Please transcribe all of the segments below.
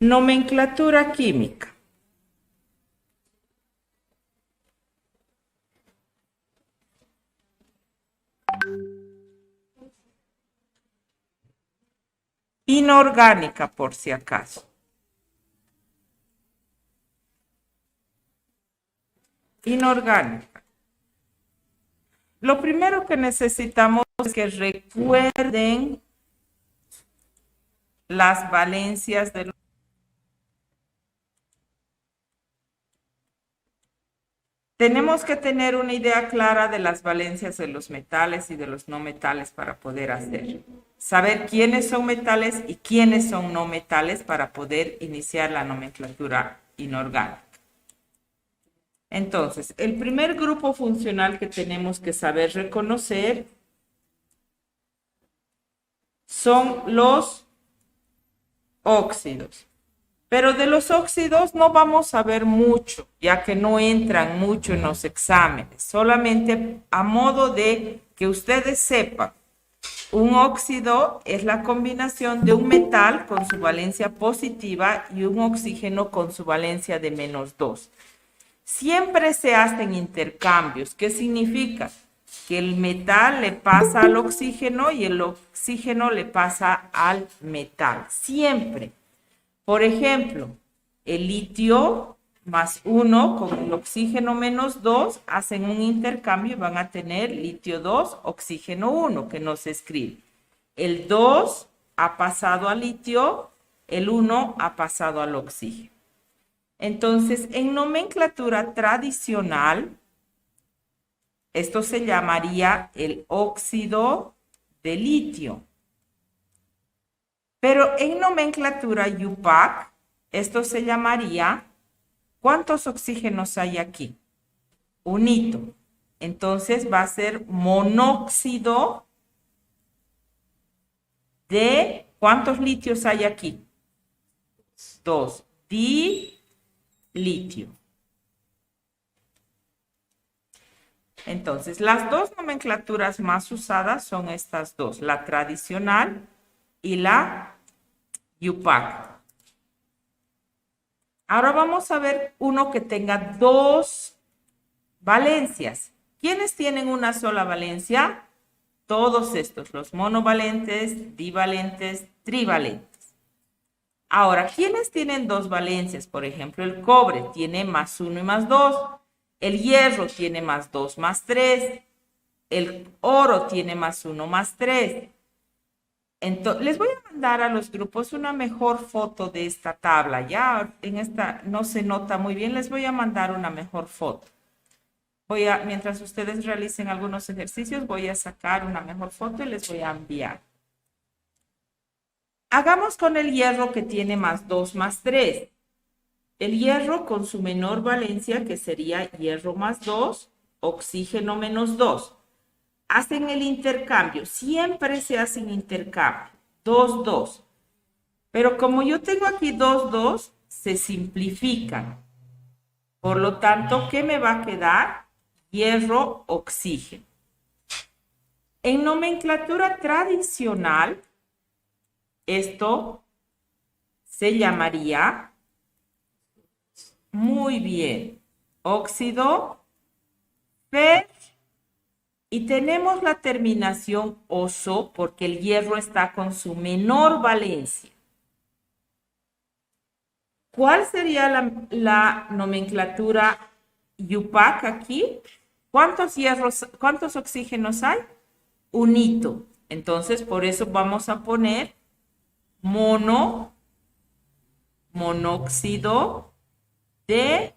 Nomenclatura química. Inorgánica, por si acaso. Inorgánica. Lo primero que necesitamos es que recuerden las valencias de los... Tenemos que tener una idea clara de las valencias de los metales y de los no metales para poder hacer. Saber quiénes son metales y quiénes son no metales para poder iniciar la nomenclatura inorgánica. Entonces, el primer grupo funcional que tenemos que saber reconocer son los óxidos. Pero de los óxidos no vamos a ver mucho, ya que no entran mucho en los exámenes. Solamente a modo de que ustedes sepan, un óxido es la combinación de un metal con su valencia positiva y un oxígeno con su valencia de -2. Siempre se hacen intercambios. ¿Qué significa? Que el metal le pasa al oxígeno y el oxígeno le pasa al metal. Siempre. Por ejemplo, el litio más 1 con el oxígeno -2 hacen un intercambio y van a tener litio 2, oxígeno 1, que no se escribe. El 2 ha pasado al litio, el 1 ha pasado al oxígeno. Entonces, en nomenclatura tradicional, esto se llamaría el óxido de litio. Pero en nomenclatura IUPAC, esto se llamaría, ¿cuántos oxígenos hay aquí? Unito. Entonces va a ser monóxido de, ¿cuántos litios hay aquí? 2. Dilitio. Entonces, las dos nomenclaturas más usadas son estas dos, la tradicional y la IUPAC. Ahora vamos a ver uno que tenga dos valencias. ¿Quiénes tienen una sola valencia? Todos estos, los monovalentes, divalentes, trivalentes. Ahora, ¿quiénes tienen dos valencias? Por ejemplo, el cobre tiene +1 y +2. El hierro tiene +2, +3. El oro tiene +1, +3. Entonces, les voy a mandar a los grupos una mejor foto de esta tabla. Ya en esta no se nota muy bien, les voy a mandar una mejor foto. Mientras ustedes realicen algunos ejercicios, voy a sacar una mejor foto y les voy a enviar. Hagamos con el hierro que tiene +2, +3. El hierro con su menor valencia, que sería hierro +2, oxígeno -2. Hacen el intercambio, siempre se hacen intercambio, 2, 2. Pero como yo tengo aquí 2, 2, se simplifican. Por lo tanto, ¿qué me va a quedar? Hierro, oxígeno. En nomenclatura tradicional, esto se llamaría, muy bien, óxido, Fe. Y tenemos la terminación oso porque el hierro está con su menor valencia. ¿Cuál sería la nomenclatura IUPAC aquí? ¿Cuántos oxígenos hay? Unito. Entonces, por eso vamos a poner monóxido de...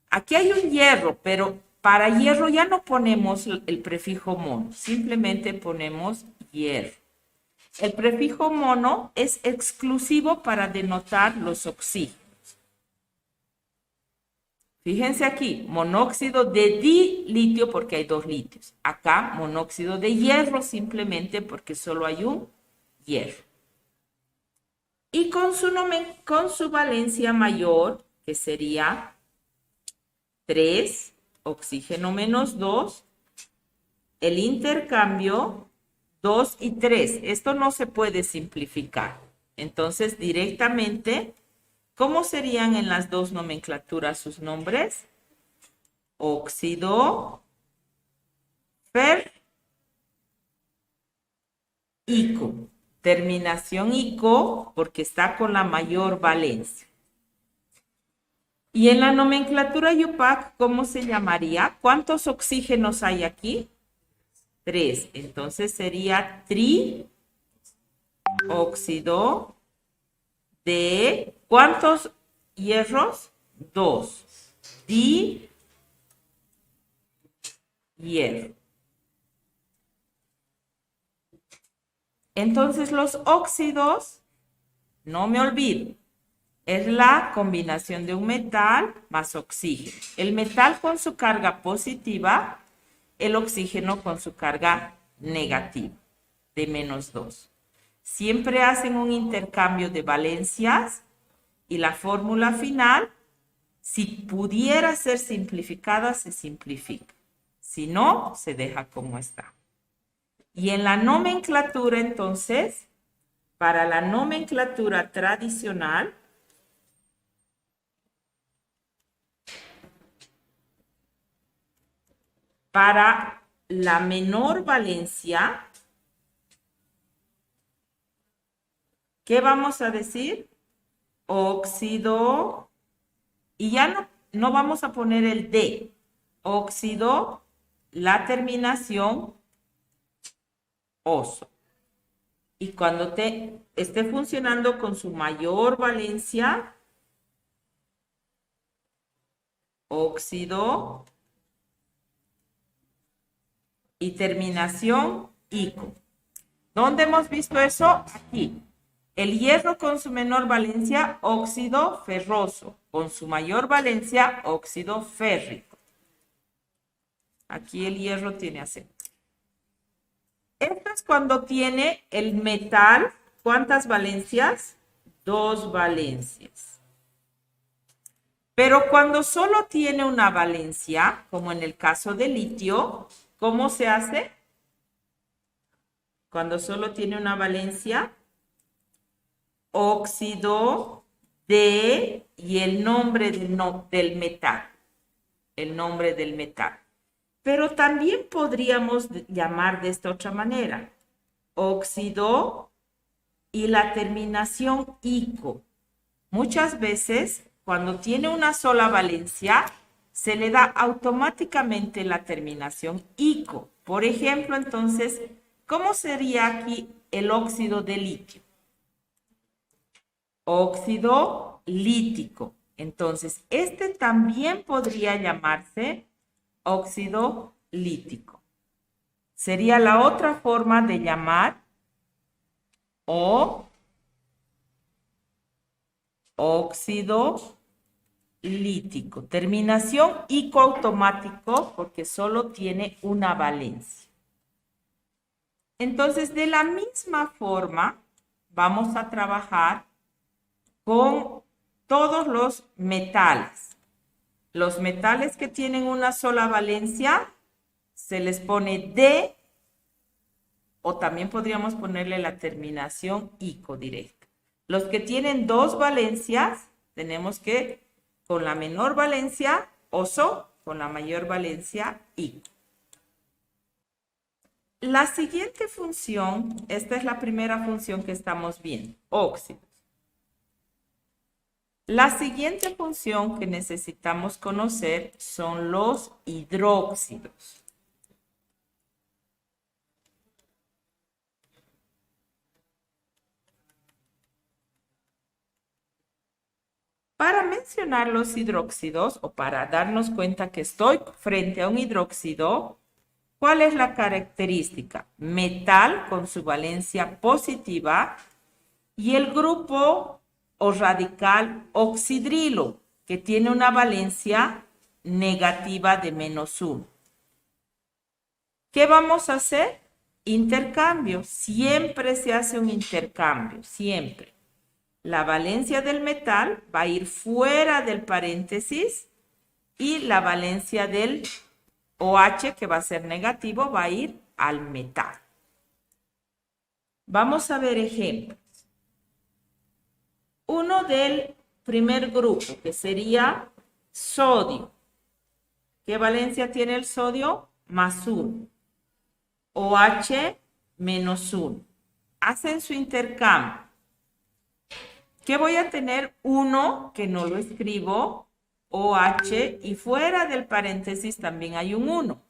Aquí hay un hierro, pero para hierro ya no ponemos el prefijo mono, simplemente ponemos hierro. El prefijo mono es exclusivo para denotar los oxígenos. Fíjense aquí, monóxido de dilitio porque hay 2 litios. Acá, monóxido de hierro simplemente porque solo hay un hierro. Y con su valencia mayor, que sería 3, oxígeno -2, el intercambio 2 y 3. Esto no se puede simplificar. Entonces, directamente ¿Cómo serían en las dos nomenclaturas sus nombres? Óxido ferrico. Terminación ico porque está con la mayor valencia. Y en la nomenclatura IUPAC, ¿cómo se llamaría? ¿Cuántos oxígenos hay aquí? 3. Entonces sería trióxido de, ¿cuántos hierros? 2. Dihierro. Entonces los óxidos, no me olvido, es la combinación de un metal más oxígeno. El metal con su carga positiva, el oxígeno con su carga negativa, de -2. Siempre hacen un intercambio de valencias y la fórmula final, si pudiera ser simplificada, se simplifica. Si no, se deja como está. Y en la nomenclatura, entonces, para la nomenclatura tradicional, para la menor valencia, ¿qué vamos a decir? Óxido, y ya no vamos a poner el D. Óxido, la terminación oso. Y cuando esté funcionando con su mayor valencia, óxido y terminación ico. ¿Dónde hemos visto eso? Aquí. El hierro con su menor valencia, óxido ferroso. Con su mayor valencia, óxido férrico. Aquí el hierro tiene acento. Esto es cuando tiene el metal, ¿cuántas valencias? 2 valencias. Pero cuando solo tiene una valencia, como en el caso del litio, ¿cómo se hace? Cuando solo tiene una valencia, óxido de y el nombre del metal. El nombre del metal. Pero también podríamos llamar de esta otra manera. Óxido y la terminación ico. Muchas veces, cuando tiene una sola valencia, se le da automáticamente la terminación ico. Por ejemplo, entonces, ¿cómo sería aquí el óxido de litio? Óxido lítico. Entonces, este también podría llamarse óxido lítico. Sería la otra forma de llamar óxido lítico. Terminación ico automático porque solo tiene una valencia. Entonces, de la misma forma, vamos a trabajar con todos los metales. Los metales que tienen una sola valencia, se les pone D, o también podríamos ponerle la terminación ico directa. Los que tienen 2 valencias, tenemos que, con la menor valencia, oso, con la mayor valencia, ico. La siguiente función, esta es la primera función que estamos viendo, óxidos. La siguiente función que necesitamos conocer son los hidróxidos. Para mencionar los hidróxidos o para darnos cuenta que estoy frente a un hidróxido, ¿cuál es la característica? Metal con su valencia positiva y el grupo o radical oxidrilo, que tiene una valencia negativa de -1. ¿Qué vamos a hacer? Intercambio. Siempre se hace un intercambio, siempre. La valencia del metal va a ir fuera del paréntesis y la valencia del OH, que va a ser negativo, va a ir al metal. Vamos a ver ejemplos. Uno del primer grupo, que sería sodio. ¿Qué valencia tiene el sodio? +1. OH -1. Hacen su intercambio. ¿Qué voy a tener? 1, que no lo escribo, OH, y fuera del paréntesis también hay un 1.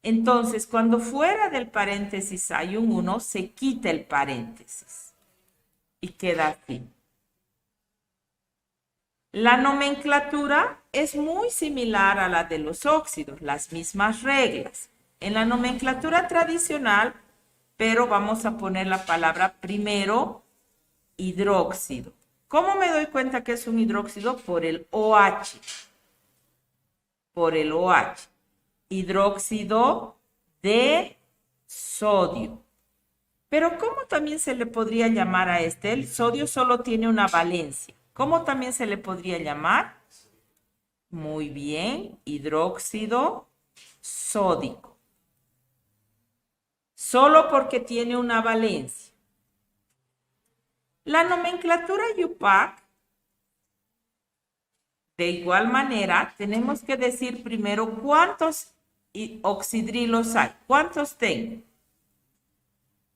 Entonces, cuando fuera del paréntesis hay un 1, se quita el paréntesis y queda así. La nomenclatura es muy similar a la de los óxidos, las mismas reglas. En la nomenclatura tradicional, pero vamos a poner la palabra primero, hidróxido. ¿Cómo me doy cuenta que es un hidróxido? Por el OH. Por el OH. Hidróxido de sodio. Pero ¿cómo también se le podría llamar a este? El sodio solo tiene una valencia. ¿Cómo también se le podría llamar? Muy bien, hidróxido sódico. Solo porque tiene una valencia. La nomenclatura IUPAC, de igual manera, tenemos que decir primero cuántos oxidrilos hay. ¿Cuántos tengo?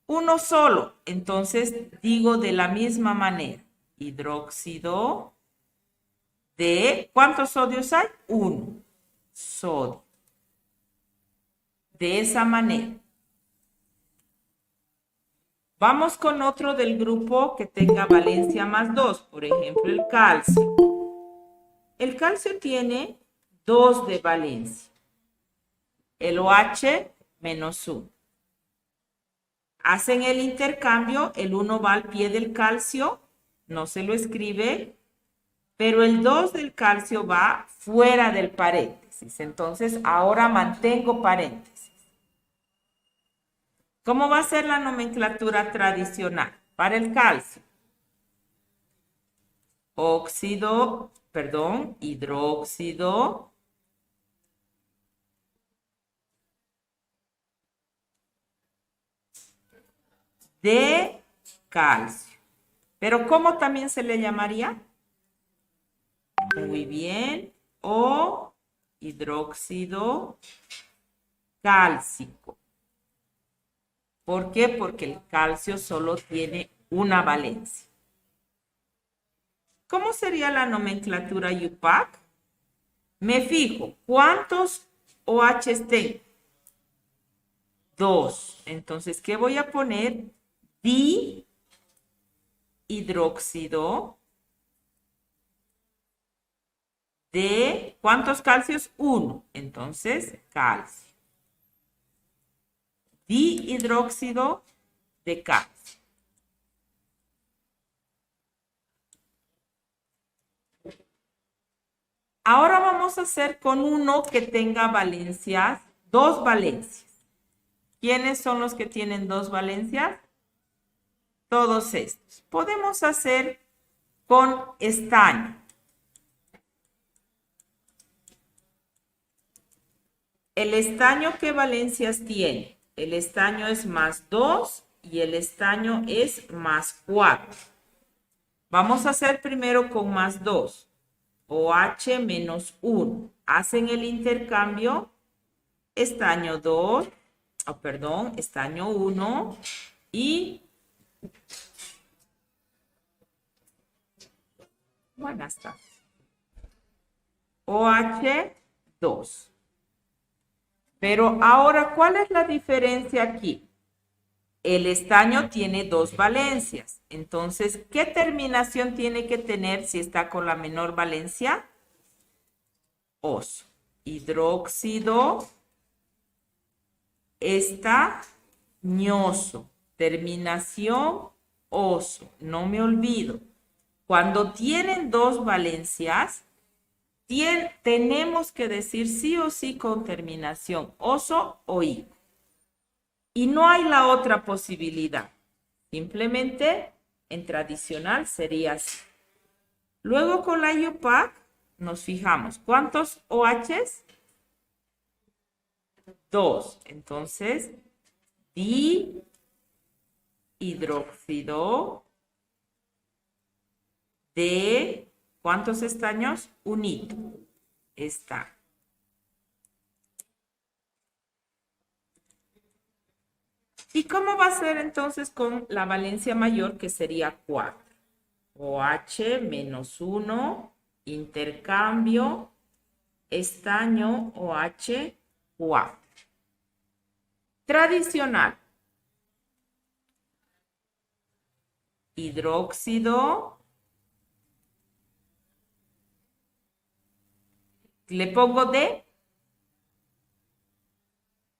Uno solo. Entonces digo de la misma manera. Hidróxido de, ¿cuántos sodios hay? 1. Sodio. De esa manera. Vamos con otro del grupo que tenga valencia +2. Por ejemplo, el calcio. El calcio tiene 2 de valencia. El OH -1. Hacen el intercambio, el 1 va al pie del calcio, no se lo escribe, pero el 2 del calcio va fuera del paréntesis. Entonces, ahora mantengo paréntesis. ¿Cómo va a ser la nomenclatura tradicional? Para el calcio. Hidróxido de calcio. ¿Pero cómo también se le llamaría? Muy bien. O hidróxido cálcico. ¿Por qué? Porque el calcio solo tiene una valencia. ¿Cómo sería la nomenclatura IUPAC? Me fijo, ¿cuántos OHs tengo? 2. Entonces, ¿qué voy a poner? Dihidróxido de, ¿cuántos calcios? 1. Entonces, calcio. Dihidróxido de calcio. Ahora vamos a hacer con uno que tenga valencias, 2 valencias. ¿Quiénes son los que tienen 2 valencias? Todos estos. Podemos hacer con estaño. ¿El estaño qué valencias tiene? El estaño es +2 y el estaño es +4. Vamos a hacer primero con +2. OH -1. Hacen el intercambio. Estaño 2, estaño 1 y buenas tardes. OH 2. Pero ahora, ¿cuál es la diferencia aquí? El estaño tiene 2 valencias. Entonces, ¿qué terminación tiene que tener si está con la menor valencia? Oso. Hidróxido estañoso. Terminación oso. No me olvido. Cuando tienen 2 valencias, tenemos que decir sí o sí con terminación oso o i. Y no hay la otra posibilidad. Simplemente en tradicional sería así. Luego con la IUPAC nos fijamos. ¿Cuántos OHs? 2. Entonces, dihidróxido de ¿Cuántos estaños? Un hito. Estaño. ¿Y cómo va a ser entonces con la valencia mayor, que sería 4? OH menos 1, intercambio, estaño, OH, 4. Tradicional. Hidróxido. ¿Le pongo D?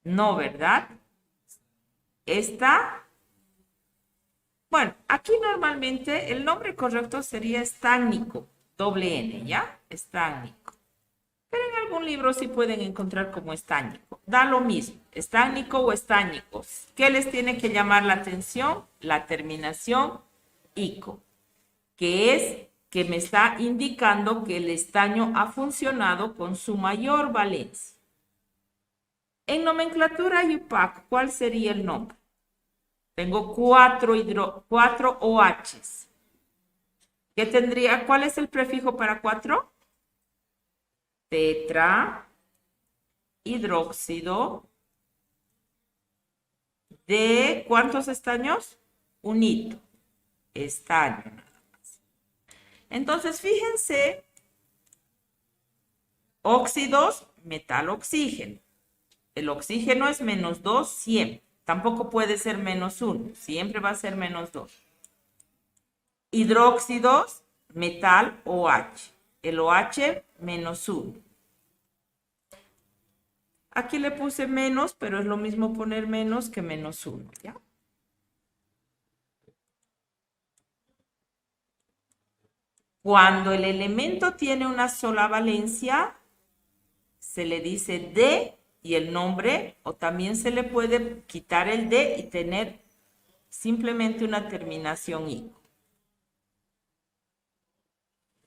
No, ¿verdad? Esta. Bueno, aquí normalmente el nombre correcto sería estánico, doble N, ¿ya? Estánico. Pero en algún libro sí pueden encontrar como estánico. Da lo mismo, estánico o estánico. ¿Qué les tiene que llamar la atención? La terminación ico, que es que me está indicando que el estaño ha funcionado con su mayor valencia. En nomenclatura IUPAC, ¿cuál sería el nombre? Tengo 4 OHs. ¿Qué tendría? ¿Cuál es el prefijo para 4? Tetra, hidróxido, de ¿cuántos estaños? Un hito. Estaño nada más. Entonces, fíjense, óxidos, metal, oxígeno. El oxígeno es menos 2 siempre. Tampoco puede ser menos 1. Siempre va a ser menos 2. Hidróxidos, metal, OH. El OH, menos 1. Aquí le puse menos, pero es lo mismo poner menos que menos 1, ¿ya? Cuando el elemento tiene una sola valencia, se le dice D y el nombre, o también se le puede quitar el D y tener simplemente una terminación I.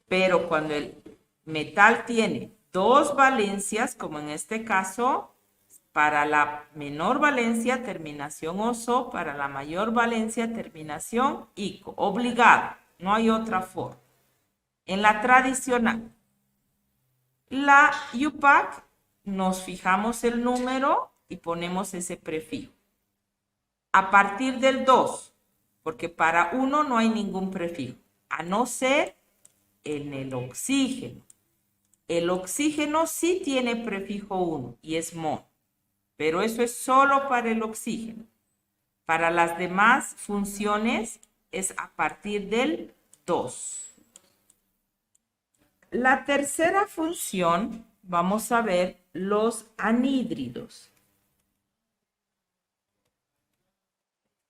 Pero cuando el metal tiene dos valencias, como en este caso, para la menor valencia, terminación oso, para la mayor valencia, terminación ico. Obligado, no hay otra forma. En la tradicional, la IUPAC, nos fijamos el número y ponemos ese prefijo. A partir del 2, porque para 1 no hay ningún prefijo, a no ser en el oxígeno. El oxígeno sí tiene prefijo 1 y es mon, pero eso es solo para el oxígeno. Para las demás funciones es a partir del 2. La tercera función, vamos a ver los anhídridos.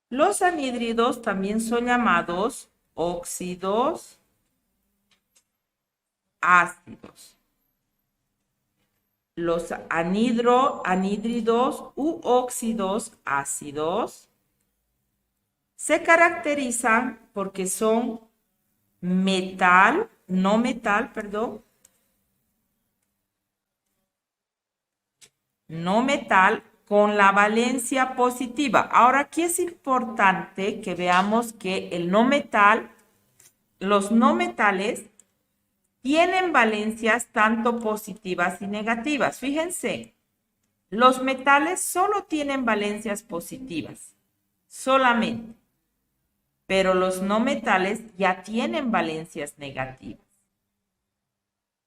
Los anhídridos también son llamados óxidos ácidos. Los anhídridos u óxidos ácidos se caracterizan porque son no metal, con la valencia positiva. Ahora, aquí es importante que veamos que los no metales tienen valencias tanto positivas y negativas. Fíjense, los metales solo tienen valencias positivas, solamente. Pero los no metales ya tienen valencias negativas.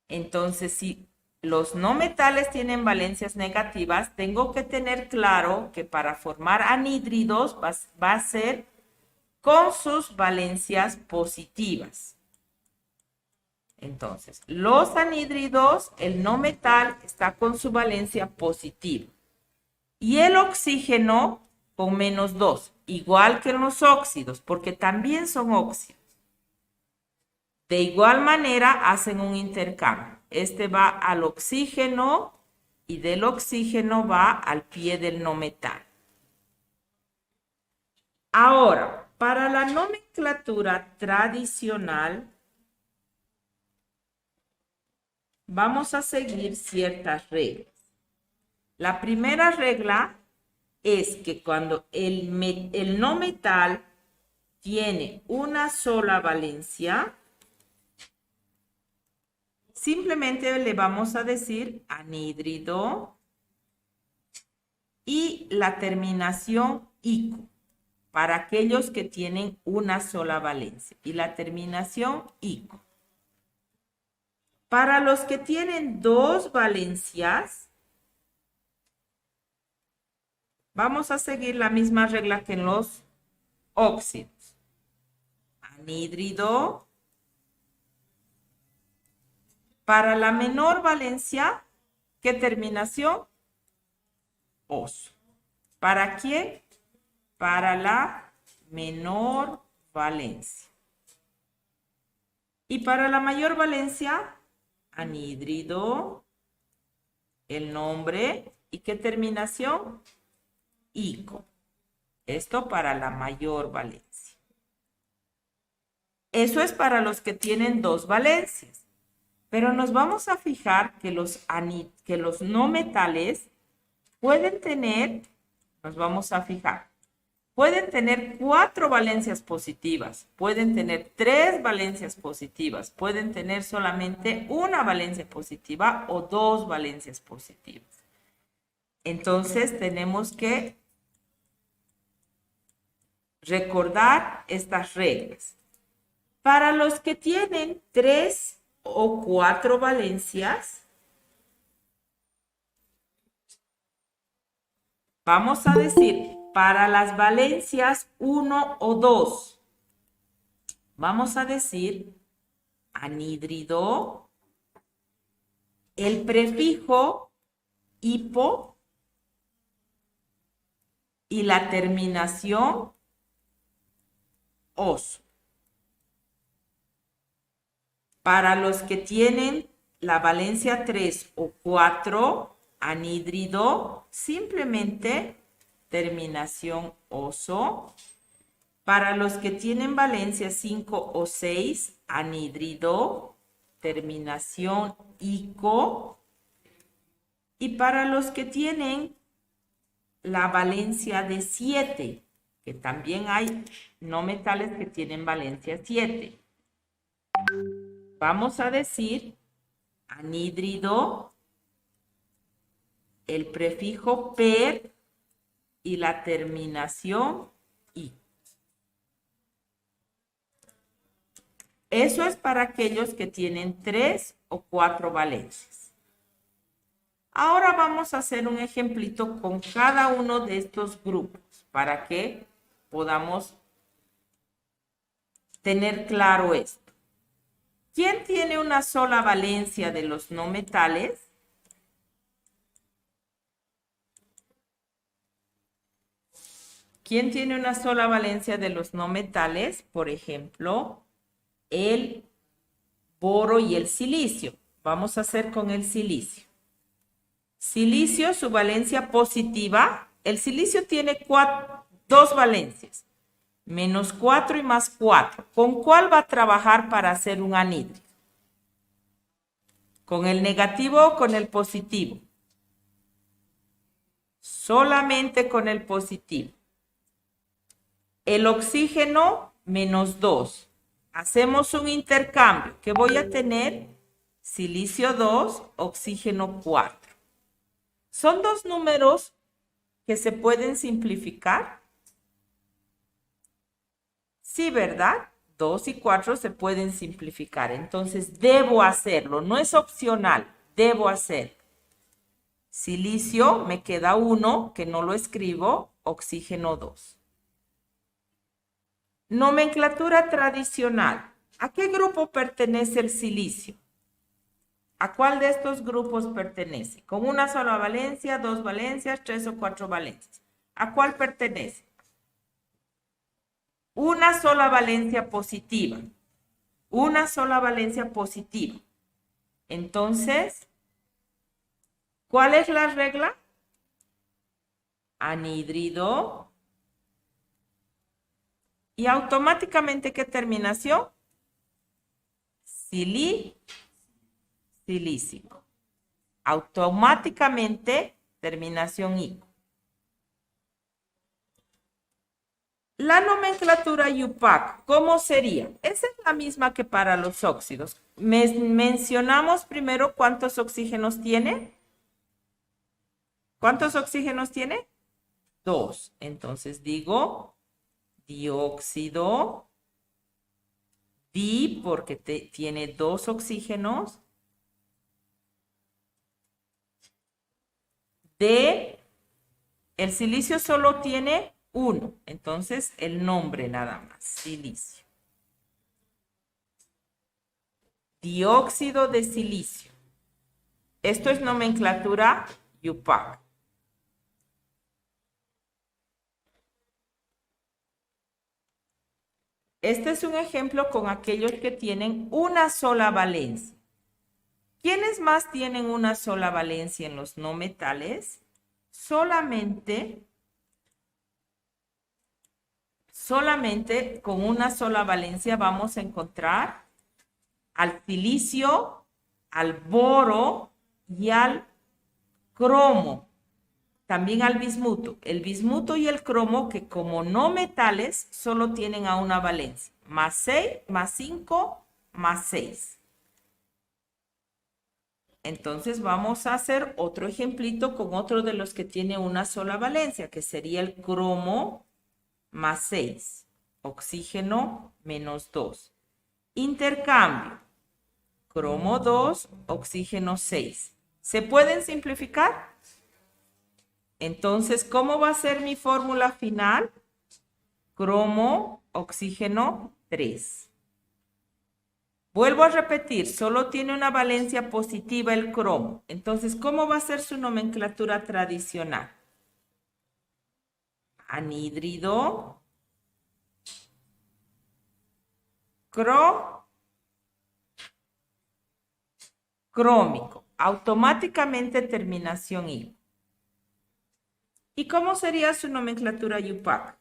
Entonces, si los no metales tienen valencias negativas, tengo que tener claro que para formar anhídridos va a ser con sus valencias positivas. Entonces, los anhídridos, el no metal está con su valencia positiva. Y el oxígeno con menos 2, igual que los óxidos, porque también son óxidos. De igual manera hacen un intercambio. Este va al oxígeno y del oxígeno va al pie del no metal. Ahora, para la nomenclatura tradicional, vamos a seguir ciertas reglas. La primera regla es que cuando el no metal tiene una sola valencia, simplemente le vamos a decir anhídrido y la terminación ico, para aquellos que tienen una sola valencia, y la terminación ico. Para los que tienen dos valencias, vamos a seguir la misma regla que en los óxidos. Anhídrido. Para la menor valencia, ¿qué terminación? Oso. ¿Para quién? Para la menor valencia. Y para la mayor valencia, anhídrido, el nombre, ¿y qué terminación? Ico. Esto para la mayor valencia. Eso es para los que tienen dos valencias. Pero nos vamos a fijar que los no metales pueden tener, nos vamos a fijar, pueden tener 4 valencias positivas, pueden tener 3 valencias positivas, pueden tener solamente una valencia positiva o 2 valencias positivas. Entonces tenemos que recordar estas reglas. Para los que tienen 3 o 4 valencias, vamos a decir, para las valencias 1 o 2, vamos a decir anhídrido, el prefijo hipo y la terminación oso. Para los que tienen la valencia 3 o 4, anhídrido, simplemente terminación oso. Para los que tienen valencia 5 o 6, anhídrido, terminación ico. Y para los que tienen la valencia de 7, que también hay no metales que tienen valencia 7. Vamos a decir anhídrido, el prefijo per y la terminación i. Eso es para aquellos que tienen 3 o 4 valencias. Ahora vamos a hacer un ejemplito con cada uno de estos grupos para que podamos tener claro esto. ¿Quién tiene una sola valencia de los no metales? ¿Quién tiene una sola valencia de los no metales? Por ejemplo, el boro y el silicio. Vamos a hacer con el silicio. Silicio, su valencia positiva. El silicio tiene 2 valencias. Menos 4 y más 4. ¿Con cuál va a trabajar para hacer un anhídrido? ¿Con el negativo o con el positivo? Solamente con el positivo. El oxígeno, menos 2. Hacemos un intercambio. ¿Qué voy a tener? Silicio 2, oxígeno 4. Son 2 números que se pueden simplificar. Sí, ¿verdad? 2 y 4 se pueden simplificar. Entonces, debo hacerlo. No es opcional. Debo hacerlo. Silicio, me queda 1, que no lo escribo. Oxígeno 2. Nomenclatura tradicional. ¿A qué grupo pertenece el silicio? ¿A cuál de estos grupos pertenece? ¿Con una sola valencia, 2 valencias, 3 o 4 valencias? ¿A cuál pertenece? Una sola valencia positiva. Una sola valencia positiva. Entonces, ¿cuál es la regla? Anhídrido. Y automáticamente, ¿qué terminación? Silícico. Automáticamente, terminación ico. La nomenclatura IUPAC, ¿cómo sería? Esa es la misma que para los óxidos. Mencionamos primero cuántos oxígenos tiene. ¿Cuántos oxígenos tiene? 2. Entonces digo dióxido, di porque tiene 2 oxígenos, de, el silicio solo tiene 1, entonces el nombre nada más, silicio. Dióxido de silicio. Esto es nomenclatura IUPAC. Este es un ejemplo con aquellos que tienen una sola valencia. ¿Quiénes más tienen una sola valencia en los no metales? Solamente con una sola valencia vamos a encontrar al silicio, al boro y al cromo. También al bismuto. El bismuto y el cromo, que como no metales, solo tienen a una valencia. Más 6, más 5, más 6. Entonces vamos a hacer otro ejemplito con otro de los que tiene una sola valencia, que sería el cromo más 6. Oxígeno menos 2. Intercambio. Cromo 2, oxígeno 6. ¿Se pueden simplificar? Entonces, ¿cómo va a ser mi fórmula final? Cromo, oxígeno 3. Vuelvo a repetir, solo tiene una valencia positiva el cromo. Entonces, ¿cómo va a ser su nomenclatura tradicional? Anhídrido, crómico. Automáticamente terminación I. ¿Y cómo sería su nomenclatura IUPAC?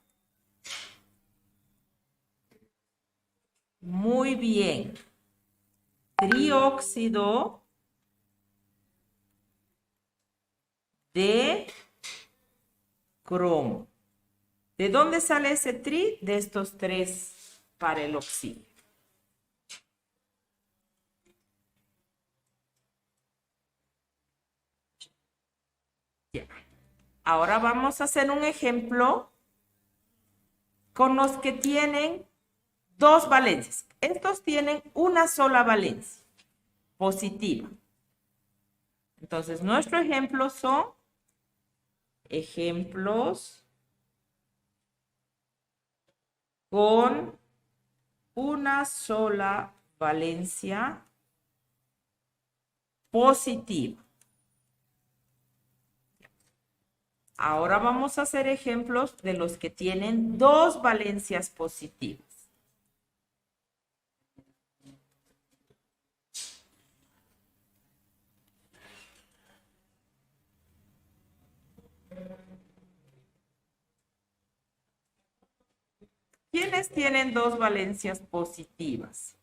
Muy bien. Trióxido de cromo. ¿De dónde sale ese tri? De estos 3 para el oxígeno. Ya. Ahora vamos a hacer un ejemplo con los que tienen 2 valencias. Estos tienen una sola valencia positiva. Entonces, nuestro ejemplo son ejemplos con una sola valencia positiva. Ahora vamos a hacer ejemplos de los que tienen 2 valencias positivas. ¿Quiénes tienen 2 valencias positivas?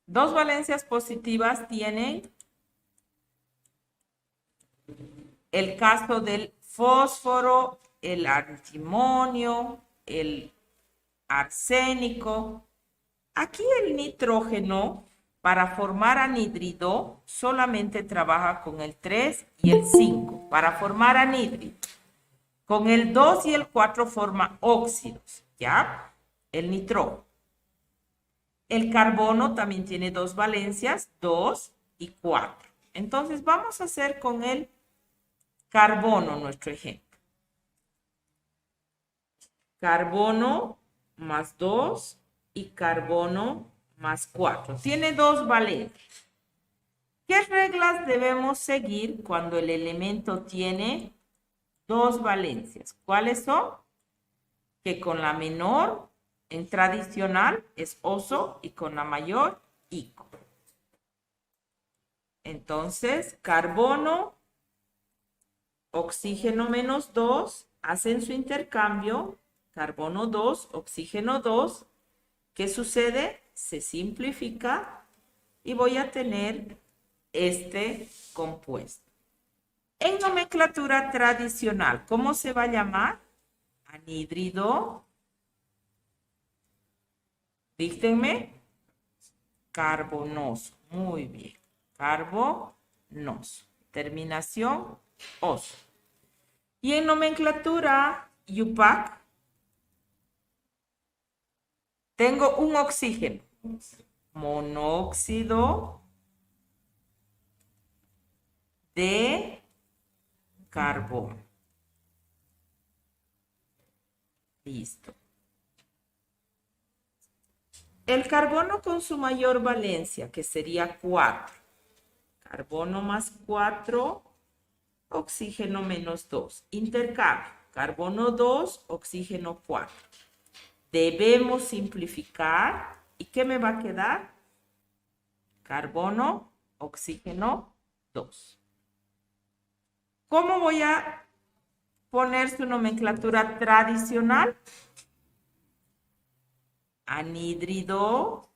2 valencias positivas tienen el caso del fósforo, el antimonio, el arsénico. Aquí el nitrógeno, para formar anhídrido, solamente trabaja con el 3 y el 5, para formar anhídrido. Con el 2 y el 4 forma óxidos, ¿ya? El nitrógeno. El carbono también tiene 2 valencias, 2 y 4. Entonces vamos a hacer con el carbono nuestro ejemplo. Carbono más 2 y carbono más 4. Tiene 2 valencias. ¿Qué reglas debemos seguir cuando el elemento tiene 2 valencias? ¿Cuáles son? Que con la menor, en tradicional, es oso y con la mayor, ico. Entonces, carbono, oxígeno menos 2, hacen su intercambio, carbono 2, oxígeno 2. ¿Qué sucede? Se simplifica y voy a tener este compuesto. En nomenclatura tradicional, ¿cómo se va a llamar? Anhídrido, díctenme, carbonoso. Muy bien, carbonoso. Terminación, oso. Y en nomenclatura UPAC, tengo un oxígeno, monóxido de carbono. Listo. El carbono con su mayor valencia, que sería 4. Carbono más 4, oxígeno menos 2. Intercambio. Carbono 2, oxígeno 4. Debemos simplificar. ¿Y qué me va a quedar? Carbono, oxígeno 2. ¿Cómo voy a poner su nomenclatura tradicional? Anhídrido,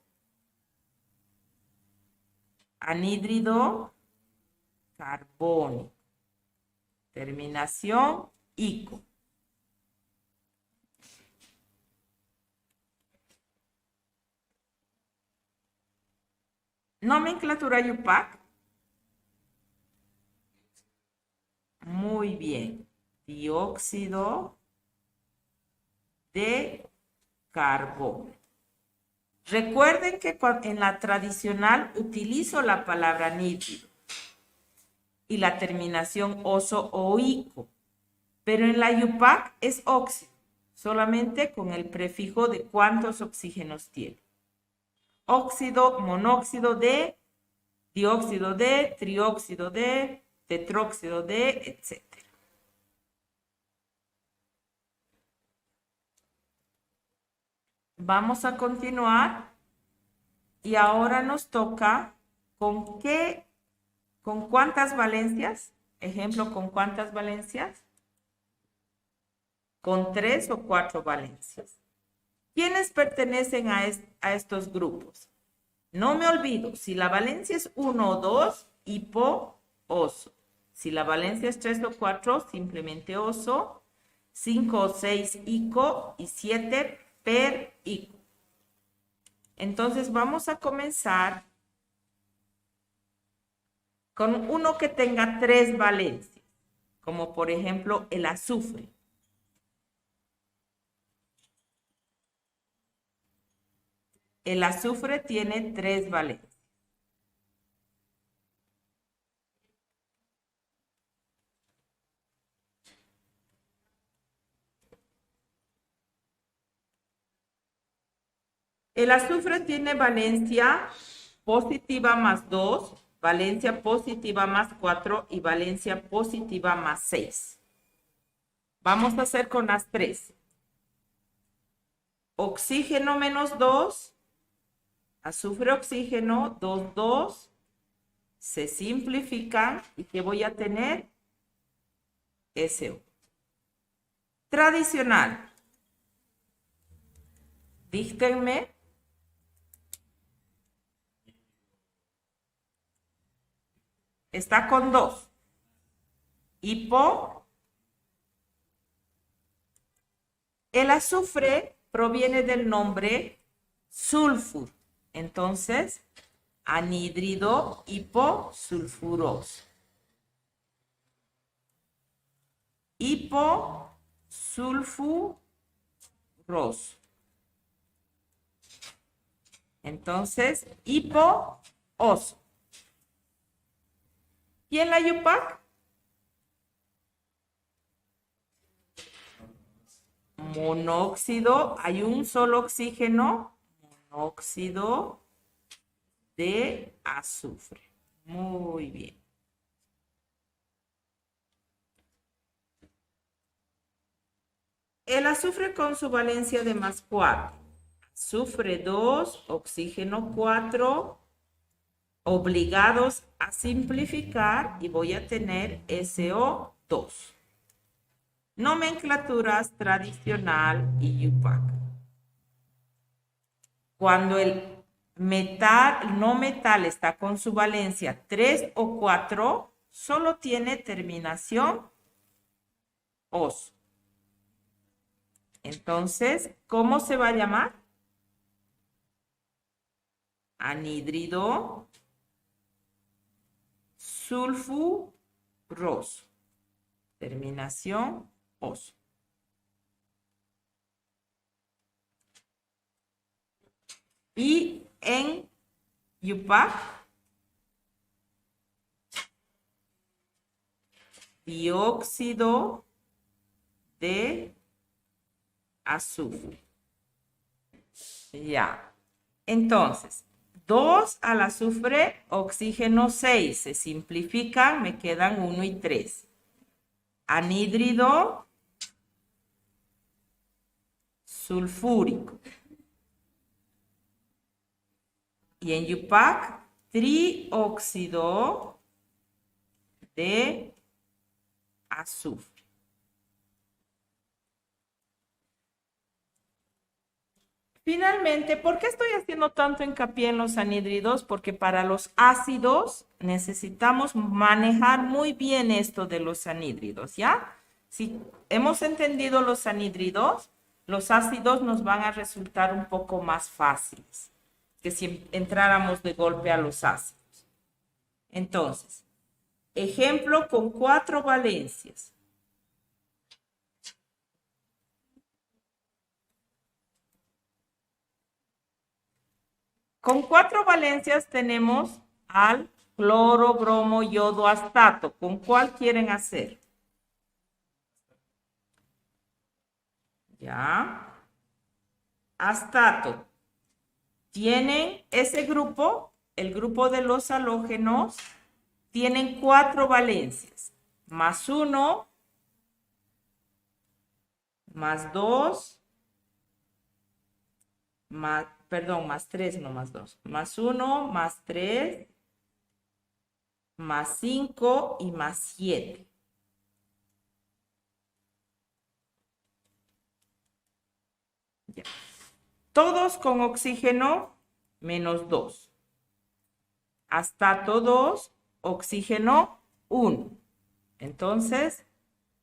carbónico. Terminación, ico. Nomenclatura UPAC. Muy bien. Dióxido de carbono. Recuerden que en la tradicional utilizo la palabra nítrido y la terminación oso o ico, pero en la UPAC es óxido, solamente con el prefijo de cuántos oxígenos tiene. Óxido, monóxido de, dióxido de, trióxido de, tetróxido de, etc. Vamos a continuar y ahora nos toca con cuántas valencias. Ejemplo, ¿con cuántas valencias? Con 3 o 4 valencias. ¿Quiénes pertenecen a estos grupos? No me olvido, si la valencia es 1 o 2, hipo, oso. Si la valencia es 3 o 4, simplemente oso. 5 o 6, ico. Y 7, per ico. Entonces vamos a comenzar con uno que tenga 3 valencias, como por ejemplo el azufre. El azufre tiene 3 valencias. El azufre tiene valencia positiva más 2, valencia positiva más 4 y valencia positiva más 6. Vamos a hacer con las 3. Oxígeno menos 2, azufre, oxígeno, 2, 2, se simplifican y ¿qué voy a tener? SO. Tradicional. Díctenme. Está con 2. Hipo. El azufre proviene del nombre sulfur. Entonces, anhídrido hiposulfuroso. Hiposulfuroso. Entonces, hipooso. ¿Y en la UPAC? Monóxido, hay un solo oxígeno, monóxido de azufre. Muy bien. El azufre con su valencia de más 4. Azufre 2, oxígeno 4, obligados a simplificar y voy a tener SO2. Nomenclaturas tradicional y UPAC. Cuando el no metal está con su valencia 3 o 4, solo tiene terminación oso. Entonces, ¿cómo se va a llamar? Anhídrido sulfuroso. Terminación oso. Y en Yupac, dióxido de azufre. Ya. Entonces, 2 al azufre, oxígeno 6. Se simplifican, me quedan 1 y 3. Anhídrido sulfúrico. Y en Yupac, trióxido de azufre. Finalmente, ¿por qué estoy haciendo tanto hincapié en los anhídridos? Porque para los ácidos necesitamos manejar muy bien esto de los anhídridos, ¿ya? Si hemos entendido los anhídridos, los ácidos nos van a resultar un poco más fáciles que si entráramos de golpe a los ácidos. Entonces, ejemplo con 4 valencias. Con 4 valencias tenemos al cloro, bromo, yodo, astato. ¿Con cuál quieren hacer? Ya. Astato. Tienen ese grupo, el grupo de los halógenos, tienen 4 valencias. Más 1, más 2, más 3, no más 2. Más 1, más 3, más 5 y más 7. Ya. Todos con oxígeno menos 2. Astato 2, oxígeno 1. Entonces,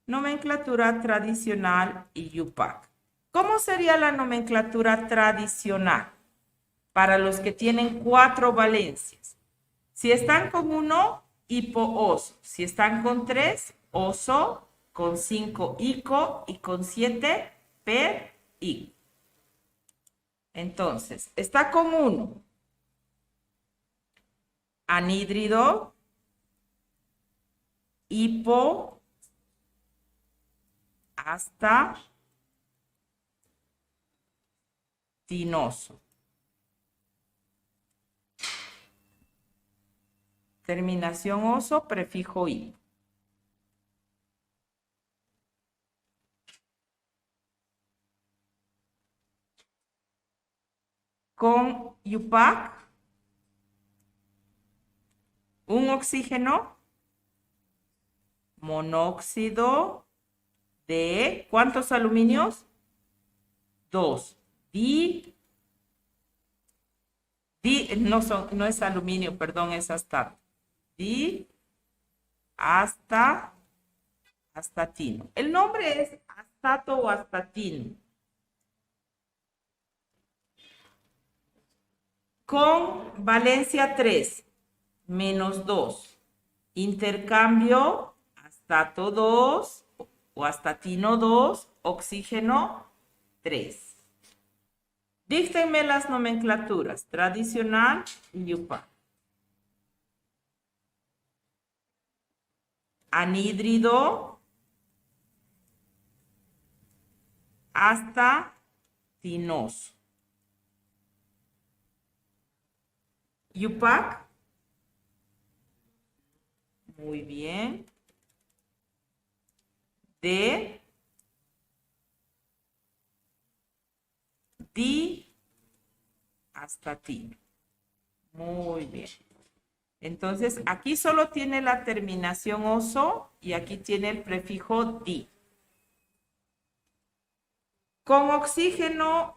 nomenclatura tradicional y Yupac. ¿Cómo sería la nomenclatura tradicional para los que tienen 4 valencias? Si están con 1, hipooso. Si están con 3, oso. Con 5, ico. Y con 7, per, ico. Entonces, está con 1. Anhídrido, hipo, hasta tinoso. Terminación oso, prefijo hipo. Con Yupac, un oxígeno, monóxido de, ¿cuántos aluminios? 2. No es aluminio, perdón, es astato. Astatino. El nombre es astato o astatino. Con valencia 3, menos 2. Intercambio, astato 2 o astatino 2, oxígeno 3. Díctenme las nomenclaturas, tradicional y Yupac. Anhídrido, astatinoso. Yupac. Muy bien. De diastatino. Muy bien. Entonces, aquí solo tiene la terminación oso y aquí tiene el prefijo di. Con oxígeno,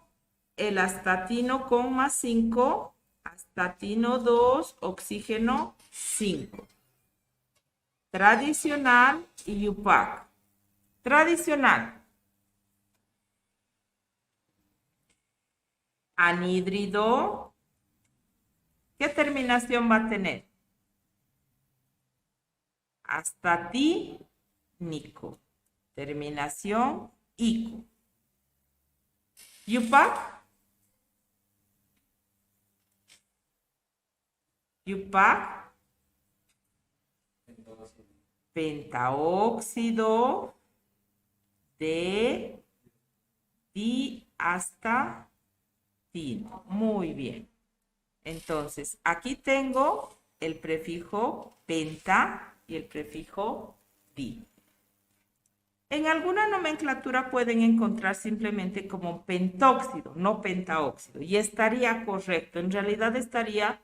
el astatino con más 5, astatino 2, oxígeno 5. Tradicional y UPAC. Tradicional. Anhídrido. ¿Qué terminación va a tener? Astatínico. Terminación ico. UPAC. UPAC. Pentaóxido de diastatino. Muy bien. Entonces, aquí tengo el prefijo penta y el prefijo di. En alguna nomenclatura pueden encontrar simplemente como pentóxido, no pentaóxido, y estaría correcto. En realidad estaría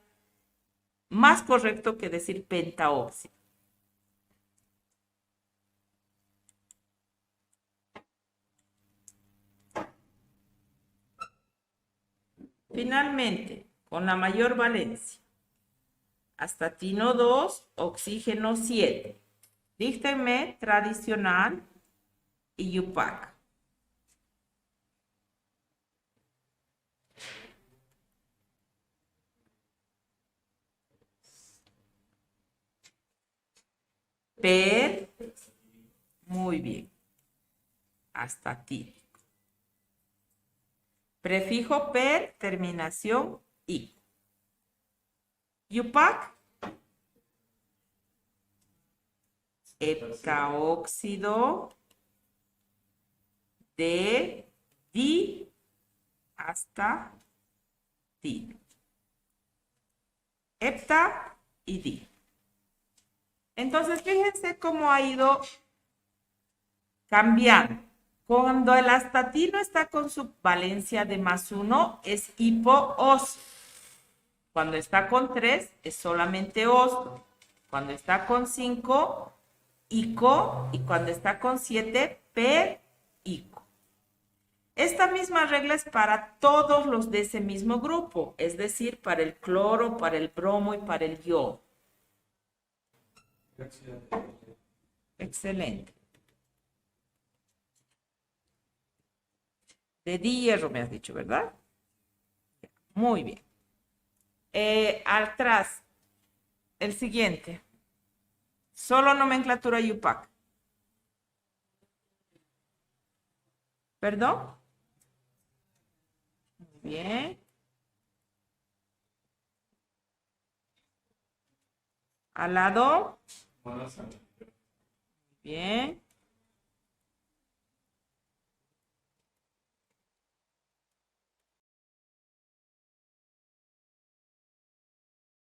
más correcto que decir pentaóxido. Finalmente, con la mayor valencia, astatino 2, oxígeno 7. Díctenme tradicional y UPAC. Per, muy bien, astatínico. Prefijo per, terminación i. UPAC, heptaóxido de diastatino. Hepta y di. Entonces, fíjense cómo ha ido cambiando. Cuando el astatino está con su valencia de +1, es hipoóxido. Cuando está con 3, es solamente óxido. Cuando está con 5, ico. Y cuando está con 7, perico. Esta misma regla es para todos los de ese mismo grupo, es decir, para el cloro, para el bromo y para el yodo. Excelente. De hierro me has dicho, ¿verdad? Muy bien. Atrás, el siguiente. Solo nomenclatura y UPAC. ¿Perdón? Muy bien. Al lado. Muy bien.